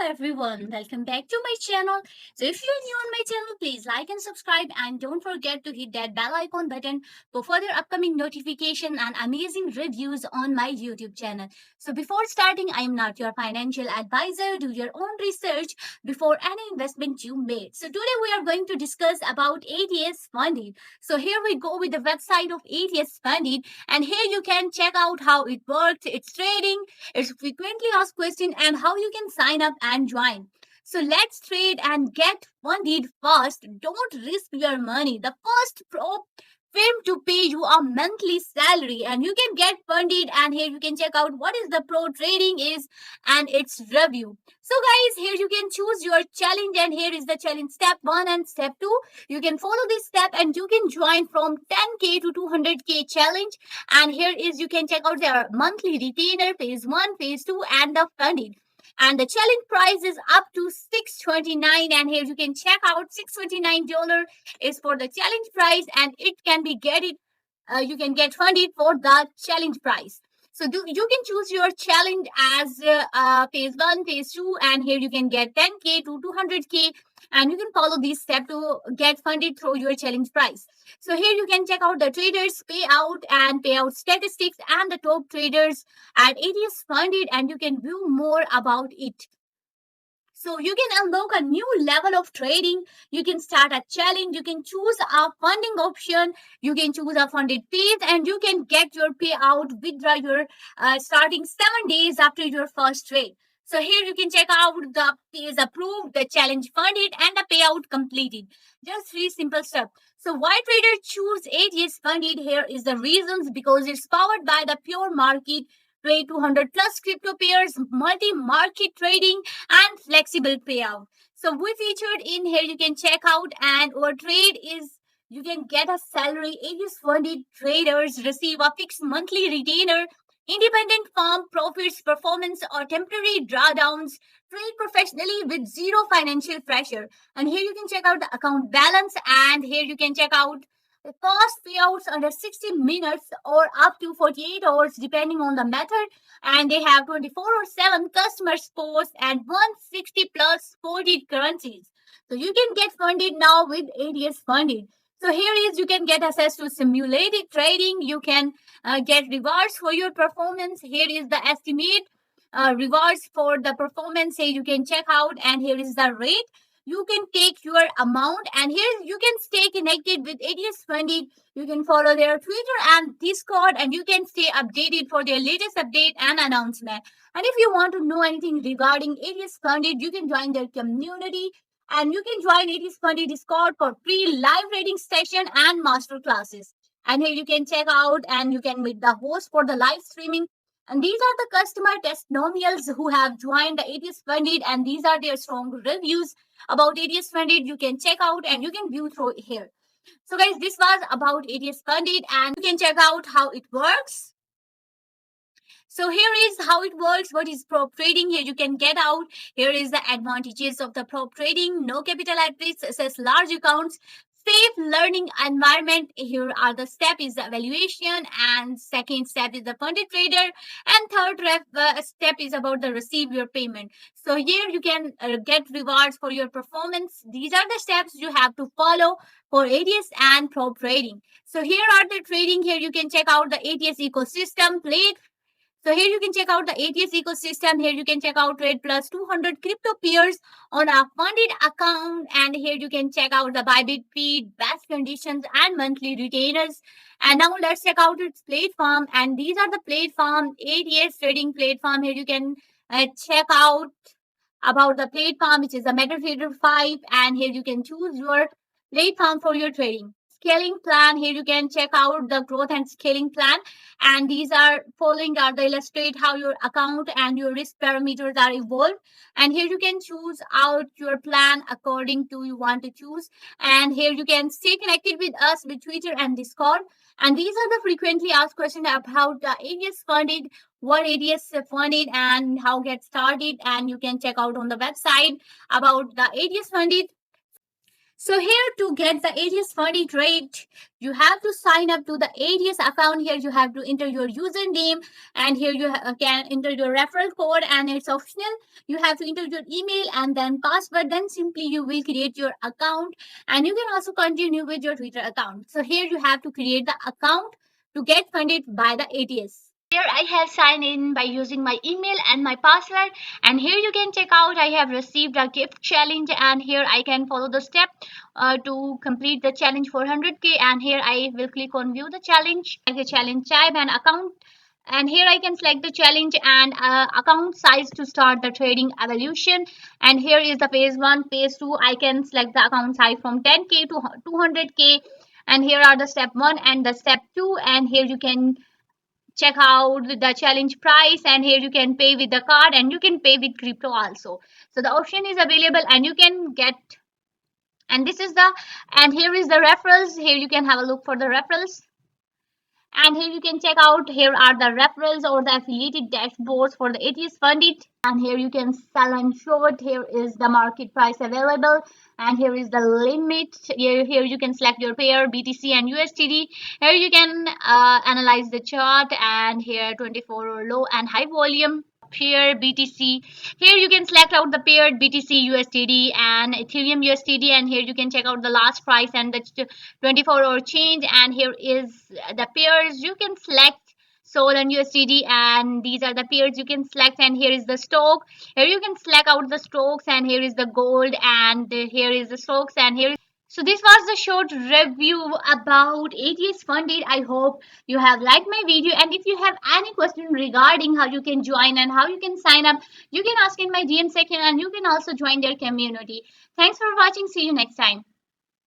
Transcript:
everyone, welcome back to my channel. So if you're new on my channel, please like and subscribe and don't forget to hit that bell icon button for further upcoming notification and amazing reviews on my YouTube channel. So before starting, I am not your financial advisor. Do your own research before any investment you made. So today we are going to discuss about ATS Funded. So here we go with the website of ATS Funded, and here you can check out how it works, its trading, it's frequently asked question, and how you can sign up and join. So let's trade and get funded fast. Don't risk your money. The first pro firm to pay you a monthly salary, and you can get funded, and here you can check out what is the pro trading is and its review. So guys, here you can choose your challenge, and here is the challenge step 1 and step 2. You can follow this step and you can join from 10k to 200k challenge, and here is you can check out their monthly retainer, phase 1, phase 2, and the funding. And the challenge price is up to $629, and here you can check out $629 is for the challenge price, and it can be you can get funded for the challenge price. So you can choose your challenge as phase 1, phase 2, and here you can get 10k to 200k, and you can follow this step to get funded through your challenge price. So here you can check out the traders payout and payout statistics and the top traders at ATS Funded, and you can view more about it. So you can unlock a new level of trading. You can start a challenge. You can choose a funding option. You can choose a funded phase, and you can get your payout withdraw your starting 7 days after your first trade. So here you can check out the phase approved, the challenge funded, and the payout completed. Just 3 simple steps. So why traders choose ATS Funded? Here is the reasons: because it's powered by the pure market, trade 200 plus crypto pairs, multi-market trading, and flexible payout. So we featured in here you can check out, and our trade is you can get a salary. ATS Funded traders receive a fixed monthly retainer, independent firm profits, performance, or temporary drawdowns. Trade professionally with zero financial pressure. And here you can check out the account balance, and here you can check out the fast payouts under 60 minutes or up to 48 hours depending on the method. And they have 24/7 customer support and 160 plus 40 currencies. So you can get funded now with ATS Funded. So here is you can get access to simulated trading. You can get rewards for your performance. Here is the estimate rewards for the performance. Here you can check out, and here is the rate. You can take your amount, and here you can stay connected with ATS Funded. You can follow their Twitter and Discord, and you can stay updated for their latest update and announcement. And if you want to know anything regarding ATS Funded, you can join their community, and you can join ATS Funded Discord for free live trading session and master classes. And here you can check out, and you can meet the host for the live streaming. And these are the customer testimonials who have joined the ATS Funded, and these are their strong reviews about ATS Funded. You can check out and you can view through here. So guys, this was about ATS Funded, and you can check out how it works. So here is how it works. What is prop trading? Here you can get out. Here is the advantages of the prop trading. No capital at risk, access large accounts, safe learning environment. Here are the step is the evaluation, and second step is the funded trader, and third step is about the receive your payment. So here you can get rewards for your performance. These are the steps you have to follow for ATS and prop trading. So here are the trading. Here you can check out the ATS ecosystem plate. So here you can check out the ATS ecosystem. Here you can check out Trade Plus 200 crypto pairs on a funded account. And here you can check out the Bybit feed, best conditions, and monthly retainers. And now let's check out its platform. And these are the platform, ATS trading platform. Here you can check out about the platform, which is the MetaTrader 5. And here you can choose your platform for your trading. Scaling plan, here you can check out the growth and scaling plan, and these are following are the illustrate how your account and your risk parameters are evolved. And here you can choose out your plan according to you want to choose. And here you can stay connected with us with Twitter and Discord. And these are the frequently asked questions about the ATS Funded, what ATS Funded, and how get started. And you can check out on the website about the ATS Funded. So here to get the ATS funded rate, you have to sign up to the ATS account. Here you have to enter your username, and here you can enter your referral code, and it's optional. You have to enter your email and then password. Then simply you will create your account, and you can also continue with your Twitter account. So here you have to create the account to get funded by the ATS. Here I have signed in by using my email and my password, and here you can check out I have received a gift challenge, and here I can follow the step to complete the challenge for 100k, and here I will click on view the challenge, like the challenge type and account, and here I can select the challenge and account size to start the trading evolution. And here is the phase 1, phase 2. I can select the account size from 10k to 200k, and here are the step 1 and the step 2, and here you can check out the challenge price, and here you can pay with the card and you can pay with crypto also. So the option is available and you can get, and this is the, and here is the referrals. Here you can have a look for the referrals, and here you can check out here are the referrals or the affiliated dashboards for the ATS funded, and here you can sell and short. Here is the market price available, and here is the limit. Here you can select your pair BTC and USDT. Here you can analyze the chart, and here 24 low and high volume pair BTC. Here you can select out the paired BTC USDT and Ethereum USDT, and here you can check out the last price and the 24-hour change, and here is the pairs you can select Sol and USDT, and these are the pairs you can select, and here is the stock. Here you can select out the stocks, and here is the gold, and here is the stocks, and here is, so this was the short review about ATS funded. I hope you have liked my video, and if you have any question regarding how you can join and how you can sign up, you can ask in my DM section, and you can also join their community. Thanks for watching. See you next time.